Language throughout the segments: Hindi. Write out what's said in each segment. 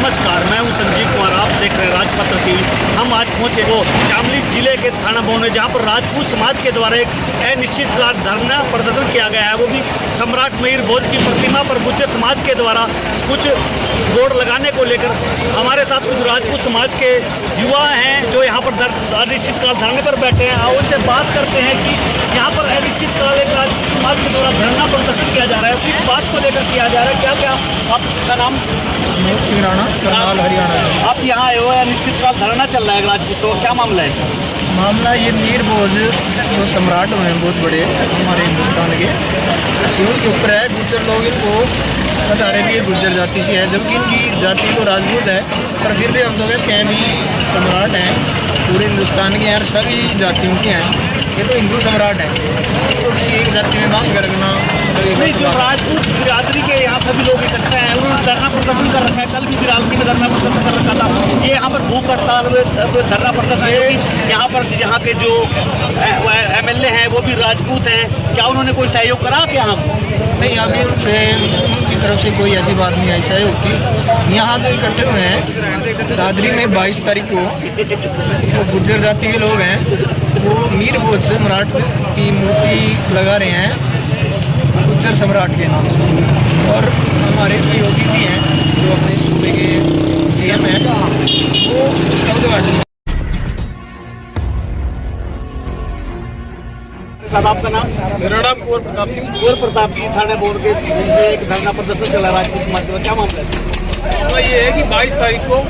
नमस्कार, मैं हूं संजीव कुमार। आप देख रहे हैं राजपत्र टीवी। हम आज पहुंचे वो शामली जिले के थाना भवन है, जहां पर राजपूत समाज के द्वारा एक अनिश्चितकाल धरना प्रदर्शन किया गया है। वो भी सम्राट मिहिर भोज की प्रतिमा पर गुर्जर समाज के द्वारा कुछ बोर्ड लगाने को लेकर। हमारे साथ कुछ राजपूत समाज के युवा हैं जो यहाँ पर अनिश्चितकाल धरने पर बैठे हैं। और उनसे बात करते हैं कि यहाँ पर अनिश्चितकाल एक राजपूत समाज के द्वारा धरना प्रदर्शन किया जा रहा है, किस बात को लेकर किया जा रहा है, क्या क्या आपका नाम? सिंह राणा, करनाल, हरियाणा। आप यहाँ आए हो, अनिश्चितकाल धरना चल रहा है राजपूत, तो क्या मामला है? मामला ये मिहिर भोज जो सम्राट हुए हैं बहुत बड़े हमारे हिंदुस्तान के, उनके ऊपर है। गुर्जर लोग इनको बता रहे भी ये गुर्जर जाति से है, जबकि इनकी जाति तो राजपूत है, पर फिर भी हम लोग कहते हैं भी सम्राट हैं पूरे हिंदुस्तान के हैं, सभी जातियों के हैं। ये तो हिंदू सम्राट हैं, तो किसी एक जाति में मांग करना नहीं, जो राजपूत बिरादरी के यहाँ सभी लोग इकट्ठे हैं, उन्होंने धरना प्रदर्शन कर रखा है। कल भी बिरालसी में धरना प्रदर्शन कर रखा था। ये यहाँ पर भूख हड़ताल धरना प्रदर्शन है। यहाँ पर यहाँ के जो MLA हैं वो भी राजपूत हैं। क्या उन्होंने कोई सहयोग करा कि यहाँ? नहीं, अभी उनसे उनकी तरफ से कोई ऐसी बात नहीं आई सहयोग की। यहाँ जो इकट्ठे हुए हैं दादरी में 22 तारीख को, जो गुर्जर जाति के लोग हैं वो मिहिर भोज सम्राट की मूर्ति लगा रहे हैं गुर्जर सम्राट के नाम से। और हमारे जो योगी जी हैं जो अपने सूबे के CM हैं वो उसका उद्घाटन। आपका नाम? मेरा नाम कुंवर प्रताप सिंह। कुंवर प्रताप जी, थाने बोर्ड के एक धरना प्रदर्शन चला राजपूत समाज में, क्या मामला है? मामला ये है कि 22 तारीख को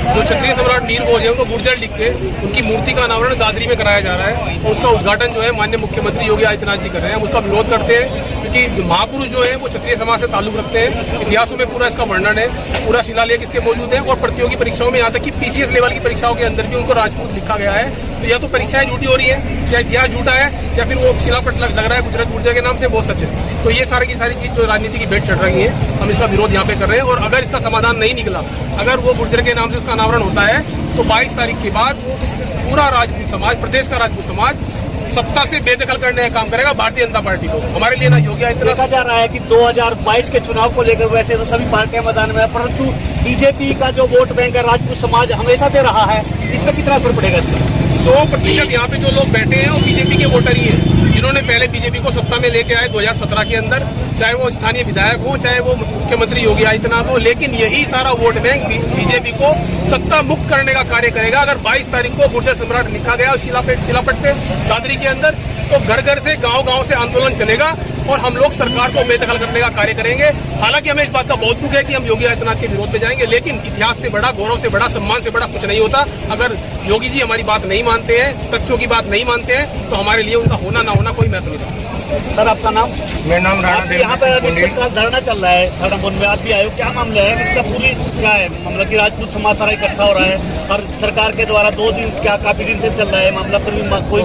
जो क्षत्रिय सम्राट मिहिर भोज है उनको गुर्जर लिख के उनकी मूर्ति का अनावरण दादरी में कराया जा रहा है, और उसका उद्घाटन जो है माननीय मुख्यमंत्री योगी आदित्यनाथ जी कर रहे हैं। हम उसका विरोध करते हैं क्योंकि महापुरुष जो है वो क्षत्रिय समाज से ताल्लुक रखते हैं। इतिहासों में पूरा इसका वर्णन है, पूरा शिलालेख इसके मौजूद है, और प्रतियोगी परीक्षाओं में यहाँ तक कि PCS लेवल की परीक्षाओं के अंदर भी उनको राजपूत लिखा गया है। तो या तो परीक्षाएं झूठी हो रही है, या इतिहास झूठा है, या फिर वो शिलापट लग रहा है गुजरात गुर्जर के नाम से, वो सच है। तो ये सारी की सारी चीज जो राजनीति की भेंट चढ़ रही है, हम इसका विरोध यहाँ पे कर रहे हैं। और अगर इसका समाधान नहीं निकला, अगर वो गुर्जर के नाम से उसका अनावरण होता है, तो 22 तारीख के बाद पूरा राजपूत समाज, प्रदेश का राजपूत समाज सत्ता से बेदखल करने का काम करेगा भारतीय जनता पार्टी को। हमारे लिए ना योगी आदित्यनाथ। देखा जा रहा है कि 2022 के चुनाव को लेकर वैसे तो सभी पार्टियां मैदान में है, परंतु BJP का जो वोट बैंक है राजपूत समाज हमेशा से रहा है, इसमें कितना असर पड़ेगा इसका? 100% यहाँ पे जो लोग बैठे हैं वो BJP के वोटर ही हैं, जिन्होंने पहले BJP को सत्ता में लेके आए 2017 के अंदर, चाहे वो स्थानीय विधायक हो, चाहे वो मुख्यमंत्री योगी आदित्यनाथ हो। लेकिन यही सारा वोट बैंक BJP को सत्ता मुक्त करने का कार्य करेगा। अगर 22 तारीख को गुर्जर सम्राट लिखा गया शिलापट पे दादरी के अंदर, तो घर घर से गांव से आंदोलन चलेगा और हम लोग सरकार को बेदखल करने का कार्य करेंगे। हालांकि हमें इस बात का बहुत दुख है कि हम योगी आदित्यनाथ के विरोध पे जाएंगे, लेकिन इतिहास से बड़ा, गौरव से बड़ा, सम्मान से बड़ा कुछ नहीं होता। अगर योगी जी हमारी बात नहीं मानते हैं, तथ्यों की बात नहीं मानते हैं, तो हमारे लिए उनका होना ना होना कोई महत्व नहीं रखता। सर, आपका नाम? मेरा नाम राणा। यहाँ पे अनिश्चितकाल धरना चल रहा है थाना भवन में, आप भी आए हो, क्या मामला है इसका? पूरी क्या है मामला कि राजपूत समाज सारा इकट्ठा हो रहा है और सरकार के द्वारा 2 दिन क्या काफी दिन से चल रहा है मामला, फिर भी कोई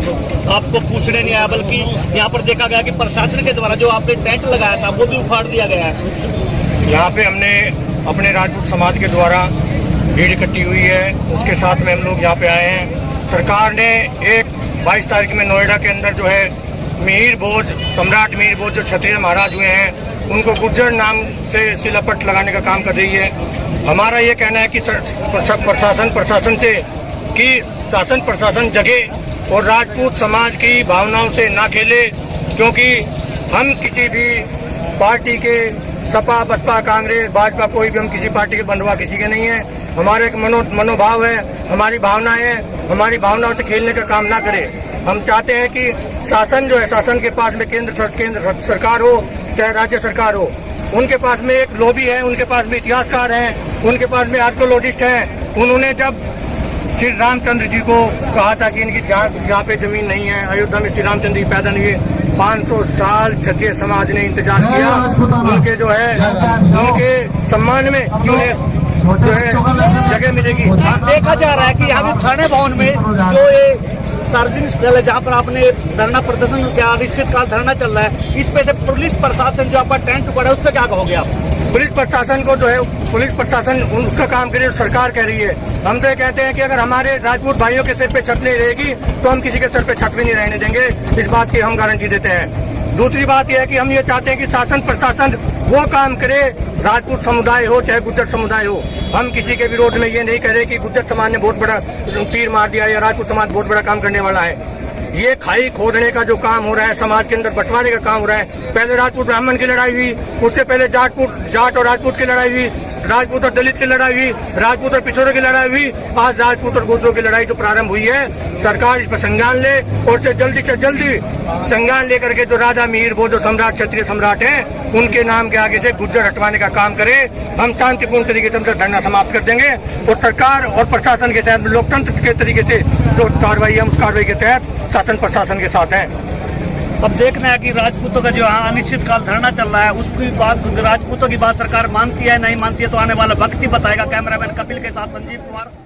आपको पूछने नहीं आया। बल्कि यहाँ पर देखा गया कि प्रशासन के द्वारा जो आपने टेंट लगाया था वो भी उखाड़ दिया गया है। यहाँ पे हमने अपने राजपूत समाज के द्वारा भीड़ इकट्ठी हुई है, उसके साथ में हम लोग यहाँ पे आए हैं। सरकार ने 22 तारीख में नोएडा के अंदर जो है मिहिर भोज, सम्राट मिहिर भोज जो क्षत्रिय महाराज हुए हैं, उनको गुर्जर नाम से शिलापट लगाने का काम कर रही है। हमारा ये कहना है कि प्रशासन से कि शासन प्रशासन जगे और राजपूत समाज की भावनाओं से ना खेले, क्योंकि हम किसी भी पार्टी के, सपा, बसपा, कांग्रेस, भाजपा, कोई भी हम किसी पार्टी के बंधुआ किसी के नहीं है। हमारे एक मनोभाव है, हमारी भावनाएं हैं, हमारी भावनाओं से खेलने का काम ना करे। हम चाहते हैं कि शासन जो है, शासन के पास में केंद्र सरकार हो चाहे राज्य सरकार हो, उनके पास में एक लॉबी है, उनके पास में इतिहासकार हैं, उनके पास में आर्कियोलॉजिस्ट हैं। उन्होंने जब श्री रामचंद्र जी को कहा था कि इनकी यहाँ पे जमीन नहीं है, अयोध्या में श्री रामचंद्र जी पैदा नहीं हुए, 500 साल क्षत्रिय समाज ने इंतजार किया उनके जो है उनके सम्मान में क्यों जो है जगह मिलेगी। देखा जा रहा है कि यहाँ थाने भवन में जो ये सार्वजनिक स्थल है जहाँ पर आपने धरना प्रदर्शन किया, अनिश्चितकाल धरना चल रहा है, इस पे से पुलिस प्रशासन जो आपका टेंट पड़ा है उस पर क्या कहोगे आप? पुलिस प्रशासन को जो है, पुलिस प्रशासन उसका काम करे, सरकार कह रही है। हम तो ये कहते हैं कि अगर हमारे राजपूत भाइयों के सिर पे छत नहीं रहेगी तो हम किसी के सिर पे छत भी नहीं रहने देंगे, इस बात की हम गारंटी देते हैं। दूसरी बात यह है कि हम ये चाहते हैं कि शासन प्रशासन वो काम करे, राजपूत समुदाय हो चाहे गुर्जर समुदाय हो, हम किसी के विरोध में ये नहीं कह रहे कि गुर्जर समाज ने बहुत बड़ा तीर मार दिया या राजपूत समाज बहुत बड़ा काम करने वाला है। ये खाई खोदने का जो काम हो रहा है, समाज के अंदर बंटवारे का काम हो रहा है। पहले राजपूत ब्राह्मण की लड़ाई हुई, उससे पहले जाट और राजपूत की लड़ाई हुई, राजपूत और दलित की लड़ाई हुई, राजपूत और पिछड़ों की लड़ाई हुई, आज राजपूत और गुर्जरों की लड़ाई जो प्रारंभ हुई है। सरकार इस पर संज्ञान ले और से जल्दी संज्ञान लेकर के जो राजा मिहिर भोज जो सम्राट क्षत्रिय सम्राट हैं उनके नाम के आगे से गुर्जर हटवाने का काम करे। हम शांतिपूर्ण तरीके से धरना समाप्त कर देंगे और सरकार और प्रशासन के तहत लोकतंत्र के तरीके से जो कार्रवाई है उस कार्रवाई के तहत शासन प्रशासन के साथ है। अब देखना है कि राजपूतों का जो अनिश्चितकाल धरना चल रहा है उसकी बात, राजपूतों की बात सरकार मानती है नहीं मानती है तो आने वाला वक्त ही बताएगा। कैमरामैन कपिल के साथ संजीव कुमार।